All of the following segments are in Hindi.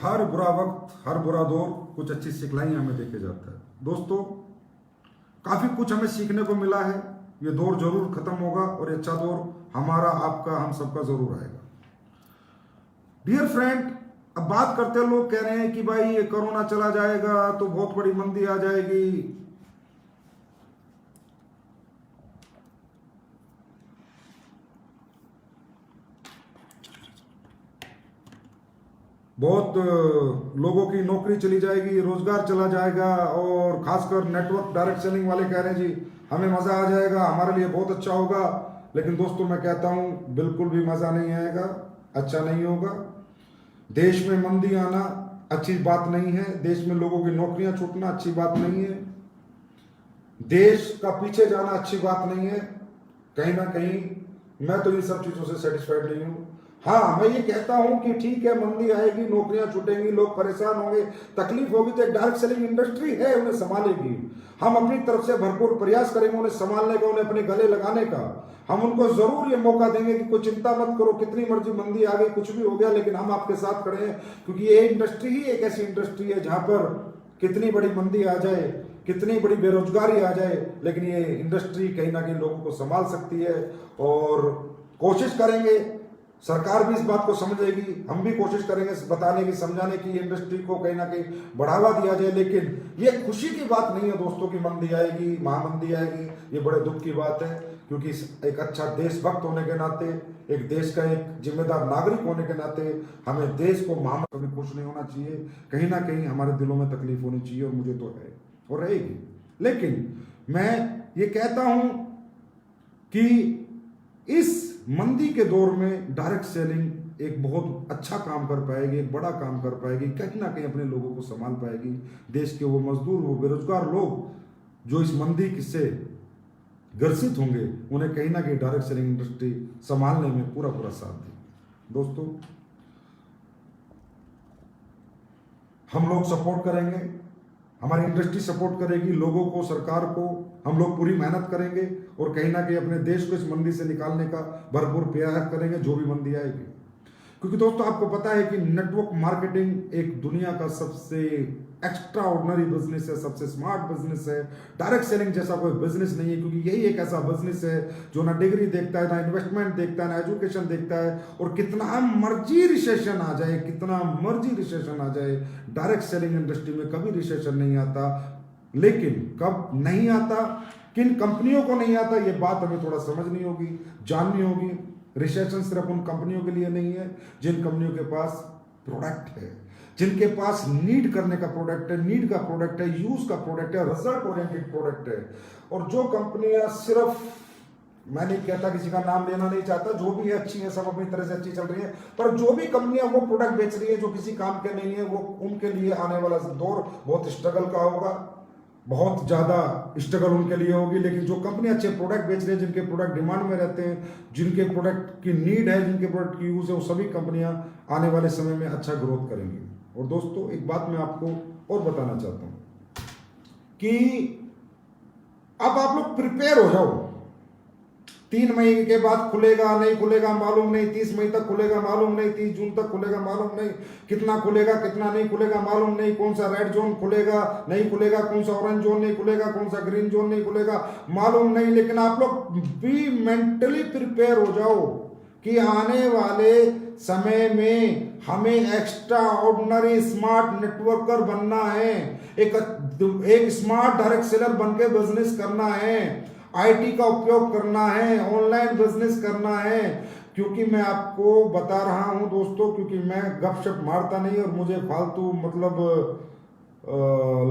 हर बुरा वक्त, हर बुरा दौर कुछ अच्छी सिखलाई हमें देके जाता है। दोस्तों, काफी कुछ हमें सीखने को मिला है। ये दौर जरूर खत्म होगा और ये अच्छा दौर हमारा, आपका, हम सबका जरूर आएगा। डियर फ्रेंड, अब बात करते हैं, लोग कह रहे हैं कि भाई ये कोरोना चला जाएगा तो बहुत बड़ी मंदी आ जाएगी। बहुत लोगों की नौकरी चली जाएगी, रोजगार चला जाएगा, और खासकर नेटवर्क डायरेक्ट सेलिंग वाले कह रहे हैं जी हमें मजा आ जाएगा, हमारे लिए बहुत अच्छा होगा। लेकिन दोस्तों, मैं कहता हूं बिल्कुल भी मजा नहीं आएगा, अच्छा नहीं होगा। देश में मंदी आना अच्छी बात नहीं है, देश में लोगों की नौकरियां छूटना अच्छी बात नहीं है, देश का पीछे जाना अच्छी बात नहीं है। कहीं ना कहीं मैं तो इन सब चीजों से सेटिस्फाइड नहीं हूं। हाँ, मैं ये कहता हूं कि ठीक है, मंदी आएगी, नौकरियां छूटेंगी, लोग परेशान होंगे, तकलीफ होगी, तो एक डायरेक्ट सेलिंग इंडस्ट्री है, उन्हें संभालेगी। हम अपनी तरफ से भरपूर प्रयास करेंगे उन्हें संभालने का, उन्हें अपने गले लगाने का। हम उनको जरूर ये मौका देंगे कि कोई चिंता मत करो, कितनी मर्जी मंदी आ गई, कुछ भी हो गया, लेकिन हम आपके साथ खड़े हैं। क्योंकि ये इंडस्ट्री ही एक ऐसी इंडस्ट्री है जहां पर कितनी बड़ी मंदी आ जाए, कितनी बड़ी बेरोजगारी आ जाए, लेकिन ये इंडस्ट्री कहीं ना कहीं लोगों को संभाल सकती है। और कोशिश करेंगे, सरकार भी इस बात को समझेगी, हम भी कोशिश करेंगे बताने की, समझाने की, इंडस्ट्री को कहीं ना कहीं बढ़ावा दिया जाए। लेकिन ये खुशी की बात नहीं है दोस्तों की मंदी आएगी, महामंदी आएगी। ये बड़े दुख की बात है, क्योंकि एक अच्छा देशभक्त होने के नाते, एक देश का एक जिम्मेदार नागरिक होने के नाते हमें देश को महामंदी कभी खुश नहीं होना चाहिए। कहीं ना कहीं हमारे दिलों में तकलीफ होनी चाहिए, और मुझे तो है और रहेगी। लेकिन मैं ये कहता हूं कि इस मंदी के दौर में डायरेक्ट सेलिंग एक बहुत अच्छा काम कर पाएगी, एक बड़ा काम कर पाएगी, कहीं ना कहीं अपने लोगों को संभाल पाएगी। देश के वो मजदूर, वो बेरोजगार लोग जो इस मंदी से ग्रसित होंगे, उन्हें कहीं ना कहीं डायरेक्ट सेलिंग इंडस्ट्री संभालने में पूरा पूरा साथ देगी। दोस्तों, हम लोग सपोर्ट करेंगे, हमारी इंडस्ट्री सपोर्ट करेगी, लोगों को, सरकार को, हम लोग पूरी मेहनत करेंगे और कहीं ना कहीं अपने देश को इस मंदी से निकालने का भरपूर प्रयास करेंगे, जो भी मंदी आएगी। क्योंकि दोस्तों, आपको पता है कि नेटवर्क मार्केटिंग एक दुनिया का सबसे एक्स्ट्रा ऑर्डिनरी बिजनेस है, सबसे स्मार्ट बिजनेस है। डायरेक्ट सेलिंग जैसा कोई बिजनेस नहीं है, क्योंकि यही एक ऐसा बिजनेस है जो ना डिग्री देखता है, ना इन्वेस्टमेंट देखता है, ना एजुकेशन देखता है। और कितना मर्जी रिसेशन आ जाए, कितना मर्जी रिसेशन आ जाए, डायरेक्ट सेलिंग इंडस्ट्री में कभी रिसेशन नहीं आता। लेकिन कब नहीं आता, किन कंपनियों को नहीं आता, ये बात हमें थोड़ा समझनी होगी, जाननी होगी। रिसेशन सिर्फ उन कंपनियों के लिए नहीं है जिन कंपनियों के पास प्रोडक्ट है, जिनके पास नीड करने का प्रोडक्ट है, नीड का प्रोडक्ट है, यूज का प्रोडक्ट है, रिजल्ट ओरिएंटेड प्रोडक्ट है। और जो कंपनियां सिर्फ, मैं नहीं कहता, किसी का नाम लेना नहीं चाहता, जो भी है अच्छी है, सब अपनी तरह से अच्छी चल रही है, पर जो भी कंपनियां वो प्रोडक्ट बेच रही है जो किसी काम के नहीं है, वो उनके लिए आने वाला दौर बहुत स्ट्रगल का होगा, बहुत ज़्यादा स्ट्रगल उनके लिए होगी। लेकिन जो कंपनी अच्छे प्रोडक्ट बेच रहे हैं, जिनके प्रोडक्ट डिमांड में रहते हैं, जिनके प्रोडक्ट की नीड है, जिनके प्रोडक्ट की यूज़ है, वो सभी कंपनियां आने वाले समय में अच्छा ग्रोथ करेंगी। और दोस्तों, एक बात मैं आपको और बताना चाहता हूं कि अब आप लोग प्रिपेयर हो जाओ। 3 मई के बाद खुलेगा नहीं खुलेगा मालूम नहीं, 30 मई तक खुलेगा मालूम नहीं, 30 जून तक खुलेगा मालूम नहीं, कितना खुलेगा कितना नहीं खुलेगा मालूम नहीं, कौन सा रेड जोन खुलेगा नहीं खुलेगा, कौन सा ऑरेंज जोन नहीं खुलेगा, कौन सा ग्रीन जोन नहीं खुलेगा मालूम नहीं। लेकिन आप लोग भी मेंटली प्रिपेयर हो जाओ कि आने वाले समय में हमें एक्स्ट्रा ऑर्डिनरी स्मार्ट नेटवर्कर बनना है, एक स्मार्ट डायरेक्ट सेलर बनके बिजनेस करना है, आईटी का उपयोग करना है, ऑनलाइन बिजनेस करना है। क्योंकि मैं आपको बता रहा हूं दोस्तों, क्योंकि मैं गपशप मारता नहीं और मुझे फालतू मतलब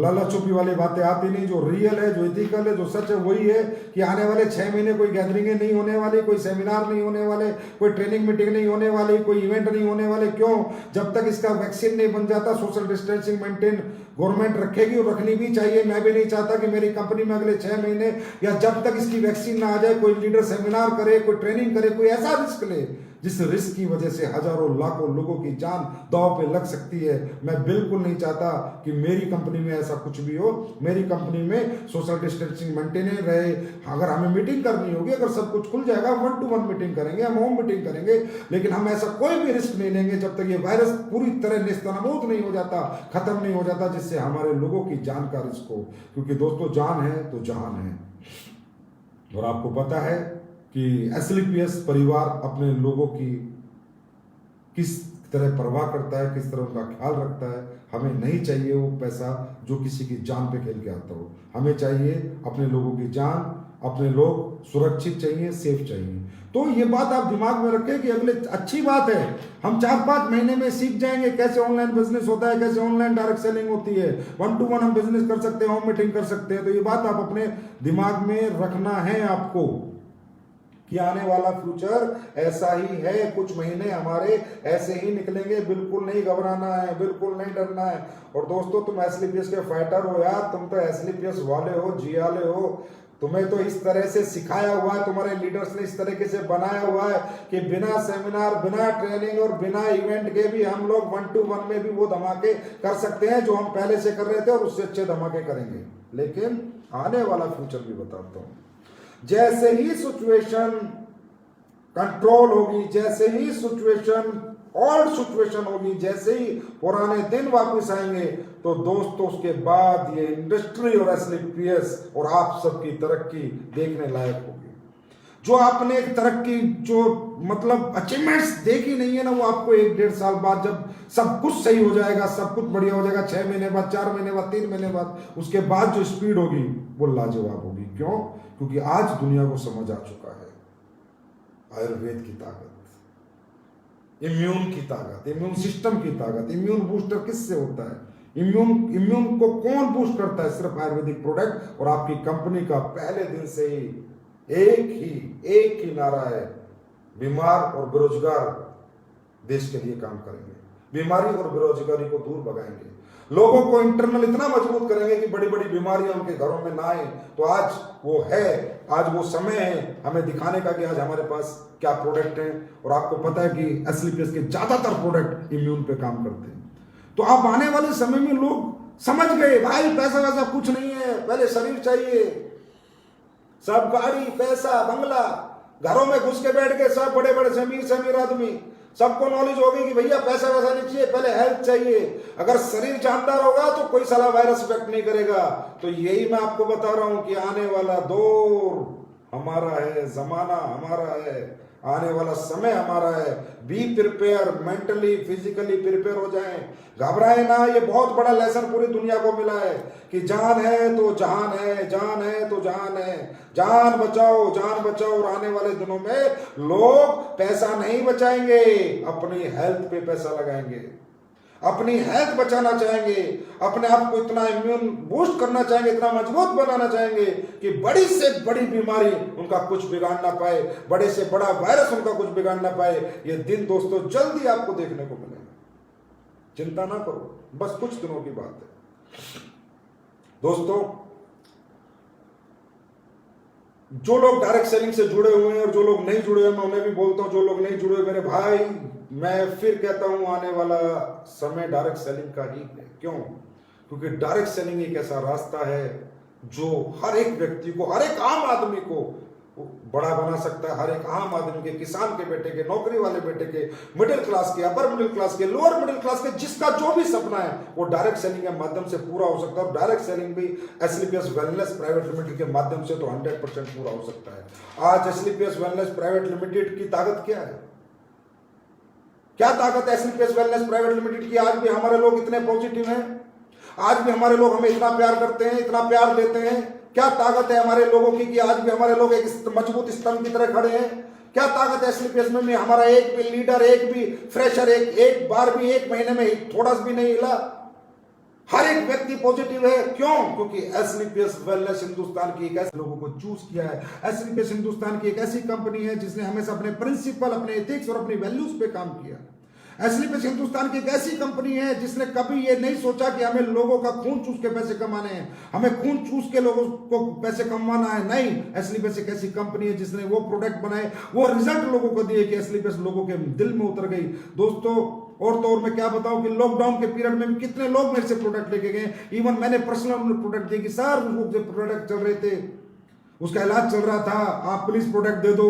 लालचुपी वाली बातें आती नहीं। जो रियल है, जो इथिकल है, जो सच है, वही है कि आने वाले 6 महीने कोई गैदरिंगें नहीं होने वाली, कोई सेमिनार नहीं होने वाले, कोई ट्रेनिंग मीटिंग नहीं होने वाली, कोई इवेंट नहीं होने वाले। क्यों? जब तक इसका वैक्सीन नहीं बन जाता। सोशल डिस्टेंसिंग मेंटेन गवर्नमेंट रखेगी और रखनी भी चाहिए। मैं भी नहीं चाहता कि मेरी कंपनी में अगले 6 महीने या जब तक इसकी वैक्सीन ना आ जाए कोई लीडर सेमिनार करे, कोई ट्रेनिंग करे, कोई ऐसा रिस्क ले जिस रिस्क की वजह से हजारों लाखों लोगों की जान दांव पे लग सकती है। मैं बिल्कुल नहीं चाहता कि मेरी कंपनी में ऐसा कुछ भी हो। मेरी कंपनी में सोशल डिस्टेंसिंग मेंटेन रहे। अगर हमें मीटिंग करनी होगी, अगर सब कुछ खुल जाएगा, 1-to-1 मीटिंग करेंगे, हम होम मीटिंग करेंगे, लेकिन हम ऐसा कोई भी रिस्क नहीं लेंगे जब तक ये वायरस पूरी तरह नेस्तनाबूद नहीं हो जाता, खत्म नहीं हो जाता, जिससे हमारे लोगों की जान का रिस्क हो। क्योंकि दोस्तों, जान है तो जहान है। और आपको पता है कि एसलीपीएस परिवार अपने लोगों की किस तरह परवाह करता है, किस तरह उनका ख्याल रखता है। हमें नहीं चाहिए वो पैसा जो किसी की जान पे खेल के आता हो। हमें चाहिए अपने लोगों की जान, अपने लोग सुरक्षित चाहिए, सेफ चाहिए। तो ये बात आप दिमाग में रखें कि अगले, अच्छी बात है, हम 4-5 महीने में सीख जाएंगे कैसे ऑनलाइन बिजनेस होता है, कैसे ऑनलाइन डायरेक्ट सेलिंग होती है, 1-to-1 हम बिजनेस कर सकते हैं, होम मीटिंग कर सकते हैं। तो ये बात आप अपने दिमाग में रखना है आपको कि आने वाला फ्यूचर ऐसा ही है। कुछ महीने हमारे ऐसे ही निकलेंगे। बिल्कुल नहीं घबराना है, बिल्कुल नहीं डरना है। और दोस्तों, तुम एसलीपीएस के फाइटर हो यार, तुम तो एसलीपीएस वाले हो, जियाले हो। तुम्हें तो इस तरह से सिखाया हुआ है, तुम्हारे लीडर्स ने इस तरीके से बनाया हुआ है कि बिना सेमिनार, बिना ट्रेनिंग और बिना इवेंट के भी हम लोग 1-to-1 में भी वो धमाके कर सकते हैं जो हम पहले से कर रहे थे, और उससे अच्छे धमाके करेंगे। लेकिन आने वाला फ्यूचर भी बताता हूं। जैसे ही सिचुएशन कंट्रोल होगी, जैसे ही सिचुएशन और सिचुएशन होगी, जैसे ही पुराने दिन वापस आएंगे, तो दोस्तों उसके बाद ये इंडस्ट्री और एसलीपीएस और आप सबकी तरक्की देखने लायक होगी। जो आपने तरक्की, जो मतलब अचीवमेंट्स देखी नहीं है ना, वो आपको 1-1.5 साल बाद, जब सब कुछ सही हो जाएगा, सब कुछ बढ़िया हो जाएगा, 6 महीने बाद, 4 महीने बाद, 3 महीने बाद, उसके बाद जो स्पीड होगी वो लाजवाब होगी। क्यों? क्योंकि आज दुनिया को समझ आ चुका है आयुर्वेद की ताकत, इम्यून की ताकत, इम्यून सिस्टम की ताकत। इम्यून बूस्टर किससे होता है? इम्यून को कौन बूस्ट करता है? सिर्फ आयुर्वेदिक प्रोडक्ट। और आपकी कंपनी का पहले दिन से ही एक ही नारा है, बीमार और बेरोजगार देश के लिए काम करेंगे, बीमारी और बेरोजगारी को दूर भगाएंगे, लोगों को इंटरनल इतना मजबूत करेंगे कि बड़ी बड़ी बीमारियां उनके घरों में ना आए। तो आज वो है, आज वो समय है हमें दिखाने का कि आज हमारे पास क्या प्रोडक्ट है। और आपको पता है कि एसलीपीएस के ज्यादातर प्रोडक्ट इम्यून पे काम करते हैं। तो आप आने वाले समय में लोग समझ गए, भाई पैसा वैसा कुछ नहीं है, पहले शरीर चाहिए। सब गाड़ी, पैसा, बंगला, घरों में घुस के बैठ के सब बड़े बड़े अमीर आदमी, सबको नॉलेज होगी कि भैया पैसा वैसा नहीं चाहिए, पहले हेल्थ चाहिए। अगर शरीर जानदार होगा तो कोई साला वायरस इफेक्ट नहीं करेगा। तो यही मैं आपको बता रहा हूं कि आने वाला दौर हमारा है, जमाना हमारा है, आने वाला समय हमारा है। Be prepare, mentally physically prepare हो जाएं, घबराए ना। ये बहुत बड़ा लेसन पूरी दुनिया को मिला है कि जान है तो जहान है, जान है तो जहान है। जान बचाओ, जान बचाओ। और आने वाले दिनों में लोग पैसा नहीं बचाएंगे, अपनी हेल्थ पे पैसा लगाएंगे, अपनी हेल्थ बचाना चाहेंगे, अपने आप को इतना इम्यून बूस्ट करना चाहेंगे, इतना मजबूत बनाना चाहेंगे कि बड़ी से बड़ी बीमारी उनका कुछ बिगाड़ ना पाए, बड़े से बड़ा वायरस उनका कुछ बिगाड़ ना पाए। ये दिन दोस्तों जल्दी आपको देखने को मिलेगा, चिंता ना करो, बस कुछ दिनों की बात है। दोस्तों, जो लोग डायरेक्ट सेलिंग से जुड़े हुए हैं और जो लोग नहीं जुड़े हुए, मैं उन्हें भी बोलता हूं, जो लोग नहीं जुड़े हुए मेरे भाई, मैं फिर कहता हूं आने वाला समय डायरेक्ट सेलिंग का ही है। क्यों? क्योंकि डायरेक्ट सेलिंग एक ऐसा रास्ता है जो हर एक व्यक्ति को, हर एक आम आदमी को बड़ा बना सकता है। हर एक आम आदमी के, किसान के बेटे के, नौकरी वाले बेटे के, मिडिल क्लास के, अपर मिडिल क्लास के, लोअर मिडिल क्लास के, जिसका जो भी सपना है वो डायरेक्ट सेलिंग के माध्यम से पूरा हो सकता है। डायरेक्ट सेलिंग भी एसलीपीएस वेलनेस प्राइवेट लिमिटेड के माध्यम से तो 100% पूरा हो सकता है। आज एसलीपीएस वेलनेस प्राइवेट लिमिटेड की ताकत क्या है? क्या ताकत है एसलीपीएस वेलनेस प्राइवेट लिमिटेड की? आज भी हमारे लोग इतने पॉजिटिव हैं, आज भी हमारे लोग हमें इतना प्यार करते हैं, इतना प्यार देते हैं। क्या ताकत है हमारे लोगों की कि आज भी हमारे लोग एक मजबूत स्तंभ की तरह खड़े हैं? क्या ताकत है एसलीपीएस में? हमारा एक भी लीडर, एक भी फ्रेशर एक बार भी, एक महीने में थोड़ा भी नहीं हिला। हर एक व्यक्ति पॉजिटिव है। क्यों? क्योंकि एसलीपीएस वेलनेस हिंदुस्तान की एक ऐसे लोगों को चूज किया है। एसलीपीएस हिंदुस्तान की एक ऐसी कंपनी है जिसने हमेशा अपने प्रिंसिपल, अपने एथिक्स और अपनी वैल्यूज पे काम किया। एसलीपीएस हिंदुस्तान की एक ऐसी कंपनी है जिसने कभी ये नहीं सोचा कि हमें लोगों का खून चूस के पैसे कमाने हैं, हमें खून चूस के लोगों को पैसे कमाना है। नहीं, एसलीपीएस एक ऐसी कंपनी है जिसने वो प्रोडक्ट बनाए, वो रिजल्ट लोगों को दिए कि एसलीपीएस लोगों के दिल में उतर गई। दोस्तों, और तो और मैं क्या बताऊं कि लॉकडाउन के पीरियड में भी कितने लोग मेरे से प्रोडक्ट लेके गए। इवन मैंने पर्सनल प्रोडक्ट दिए कि सर वो जो प्रोडक्ट चल रहे थे, उसका इलाज चल रहा था, आप प्लीज प्रोडक्ट दे दो।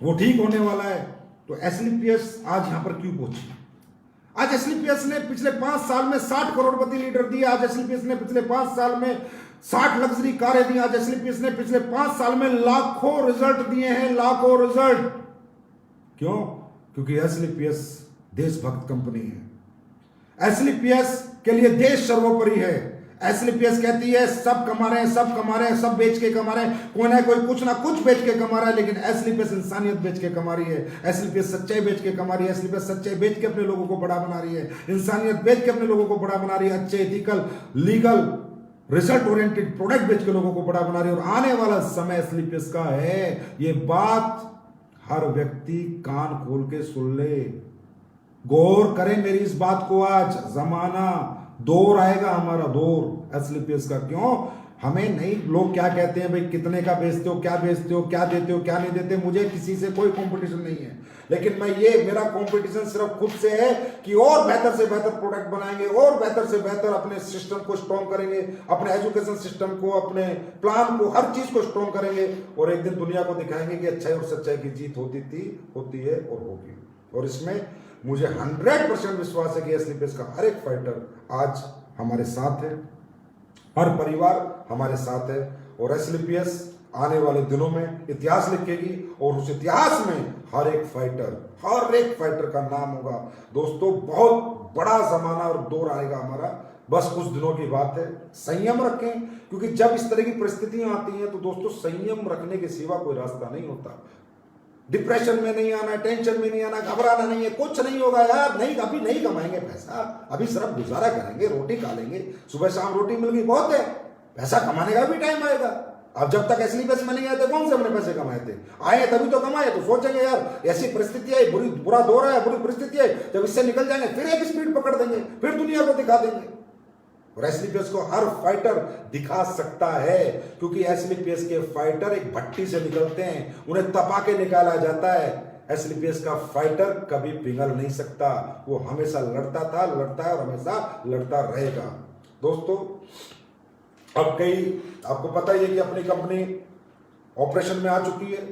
वो ठीक होने वाला है। तो एसलीपीएस आज यहां पर क्यों पहुंची? आज एसलीपीएस ने पिछले 5 साल में 60 करोड़पति लीडर दिए। आज एसलीपीएस ने पिछले 5 साल में 60 लग्जरी कारें दी। आज एसलीपीएस ने पिछले 5 साल में लाखों रिजल्ट दिए हैं, लाखों रिजल्ट। क्यों? क्योंकि एसलीपीएस देशभक्त कंपनी है। एसलीपीएस के लिए देश सर्वोपरि है। एसलीपीएस कहती है सब कमा रहे हैं, सब कमा रहे हैं, सब बेच के कमा रहे हैं, कोई ना कोई कुछ ना कुछ बेच के कमा रहा है, लेकिन एसलीपीएस इंसानियत बेच के कमा रही है। एसलीपीएस सच्चाई बेच के कमा रही है। एसलीपीएस सच्चाई बेच के अपने लोगों को बड़ा बना रही है, इंसानियत बेच के अपने लोगों को बड़ा बना रही है, अच्छे ethical legal result oriented product बेच के लोगों को बड़ा बना रही है। और आने वाला समय एसलीपीएस का है। ये बात हर व्यक्ति कान खोल के सुन ले, गौर करें मेरी इस बात को। आज जमाना दौर आएगा, हमारा दौर एसलीपीएस का। क्यों? हमें नहीं, लोग क्या कहते हैं भाई कितने का बेचते हो, क्या बेचते हो, क्या देते हो, क्या नहीं देते। मुझे किसी से कोई कंपटीशन नहीं है, लेकिन मैं ये मेरा कंपटीशन सिर्फ खुद से है कि और बेहतर से बेहतर प्रोडक्ट बनाएंगे, और बेहतर से बेहतर अपने सिस्टम को स्ट्रॉन्ग करेंगे, अपने एजुकेशन सिस्टम को, अपने प्लान को, हर चीज को स्ट्रॉन्ग करेंगे। और एक दिन दुनिया को दिखाएंगे कि अच्छाई और सच्चाई की जीत होती थी, होती है और होगी। और इसमें मुझे 100% विश्वास है कि एसलीपीएस का हर एक फाइटर आज हमारे साथ है, हर परिवार हमारे साथ है। और एसलीपीएस आने वाले दिनों में इतिहास लिखेगी, और उस इतिहास में हर एक फाइटर का नाम होगा। दोस्तों, बहुत बड़ा जमाना और दौर आएगा हमारा, बस कुछ दिनों की बात है। संयम रखें, क्योंकि जब इस तरह की परिस्थितियां आती हैं तो दोस्तों संयम रखने के सिवा कोई रास्ता नहीं होता। डिप्रेशन में नहीं आना, टेंशन में नहीं आना, घबराना नहीं है, कुछ नहीं होगा यार। नहीं, अभी नहीं कमाएंगे पैसा, अभी सिर्फ गुजारा करेंगे, रोटी खा लेंगे, सुबह शाम रोटी मिल गई बहुत है, पैसा कमाने का भी टाइम आएगा। अब जब तक एसलीपीएस में नहीं आए थे, कौन से हमने पैसे कमाए थे? आए तभी तो कमाए। तो सोचेंगे यार ऐसी परिस्थिति आई, बुरा दौर है, बुरी परिस्थिति है, जब इससे निकल जाएंगे फिर एक स्पीड पकड़ देंगे, फिर दुनिया को दिखा देंगे। और एसलीपीएस को हर फाइटर दिखा सकता है, क्योंकि एसलीपीएस के फाइटर एक भट्टी से निकलते हैं, उन्हें तपा के निकाला जाता है। एसलीपीएस का फाइटर कभी पिघल नहीं सकता, वो हमेशा लड़ता था, लड़ता है और हमेशा लड़ता रहेगा। दोस्तों, अब आपको पता ही है कि अपनी कंपनी ऑपरेशन में आ चुकी है।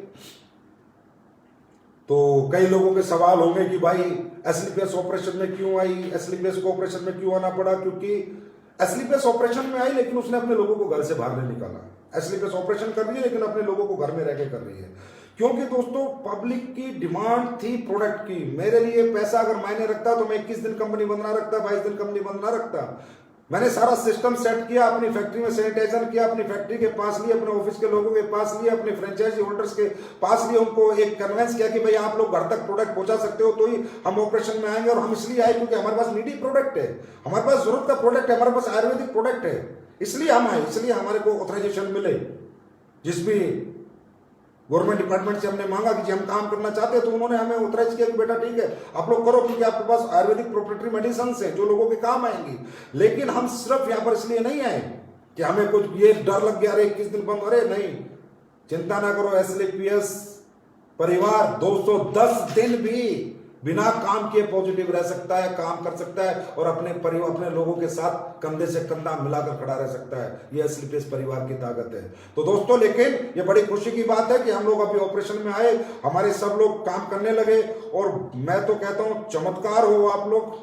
तो कई लोगों के सवाल होंगे कि भाई एसलीपीएस ऑपरेशन में क्यों आई, एसलीपीएस को ऑपरेशन में क्यों आना पड़ा? क्योंकि एसलीपीएस ऑपरेशन में आई, लेकिन उसने अपने लोगों को घर से बाहर नहीं निकाला। एसलीपीएस ऑपरेशन कर रही है, लेकिन अपने लोगों को घर में रहकर कर रही है। क्योंकि दोस्तों, पब्लिक की डिमांड थी प्रोडक्ट की। मेरे लिए पैसा अगर मायने रखता तो मैं 21 दिन कंपनी बंद ना रखता, 22 दिन कंपनी बंद ना रखता। मैंने सारा सिस्टम सेट किया, अपनी फैक्ट्री में सैनिटाइजर किया, अपनी फैक्ट्री के पास लिए, अपने ऑफिस के लोगों के पास लिए, अपने फ्रेंचाइजी होल्डर्स के पास लिए, उनको एक कन्वेंस किया कि भाई आप लोग घर तक प्रोडक्ट पहुंचा सकते हो तो ही हम ऑपरेशन में आएंगे। और हम इसलिए आए क्योंकि हमारे पास नीडी प्रोडक्ट है, हमारे पास जरूरत का प्रोडक्ट है, हमारे पास आयुर्वेदिक प्रोडक्ट है, इसलिए हम आए, इसलिए हमारे को ऑथराइजेशन मिले। जिस भी गवर्नमेंट डिपार्टमेंट से हमने मांगा कि जी हम काम करना चाहते हैं, तो उन्होंने हमें ऑथराइज किया कि बेटा ठीक है आप लोग करो, क्योंकि आपके पास आयुर्वेदिक प्रोप्राइटरी मेडिसिन है जो लोगों के काम आएंगी। लेकिन हम सिर्फ यहां पर इसलिए नहीं आए कि हमें कुछ ये डर लग गया, अरे 21 दिन बंद, अरे नहीं, चिंता ना करो। एसलीपीएस परिवार 210 दिन भी बिना काम किए पॉजिटिव रह सकता है, काम कर सकता है और अपने परिवार, अपने लोगों के साथ कंधे से कंधा मिलाकर खड़ा रह सकता है। ये एसलीपीएस परिवार की ताकत है। तो दोस्तों, लेकिन ये बड़ी खुशी की बात है कि हम लोग अभी ऑपरेशन में आए, हमारे सब लोग काम करने लगे। और मैं तो कहता हूं चमत्कार हो आप लोग,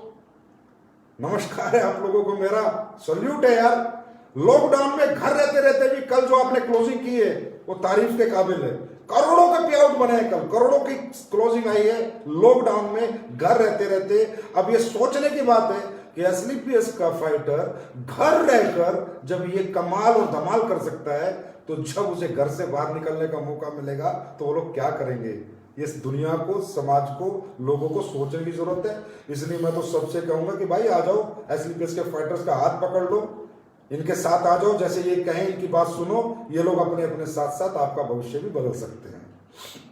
नमस्कार है आप लोगों को, मेरा सल्यूट है यार। लॉकडाउन में घर रहते रहते भी कल जो आपने क्लोजिंग की है वो तारीफ के काबिल है। करोड़ों का पे आउट बने हैं, कल करोड़ों की क्लोजिंग आई है लॉकडाउन में घर रहते रहते। अब ये सोचने की बात है कि एसलीपीएस का फाइटर घर रहकर जब ये कमाल और धमाल कर सकता है, तो जब उसे घर से बाहर निकलने का मौका मिलेगा तो वो लोग क्या करेंगे? इस दुनिया को, समाज को, लोगों को सोचने की जरूरत है। इसलिए मैं तो सबसे कहूंगा कि भाई आ जाओ, एसलीपीएस के फाइटर्स का हाथ पकड़ लो, इनके साथ आ जाओ, जैसे ये कहें इनकी बात सुनो, ये लोग अपने अपने साथ साथ आपका भविष्य भी बदल सकते हैं। है।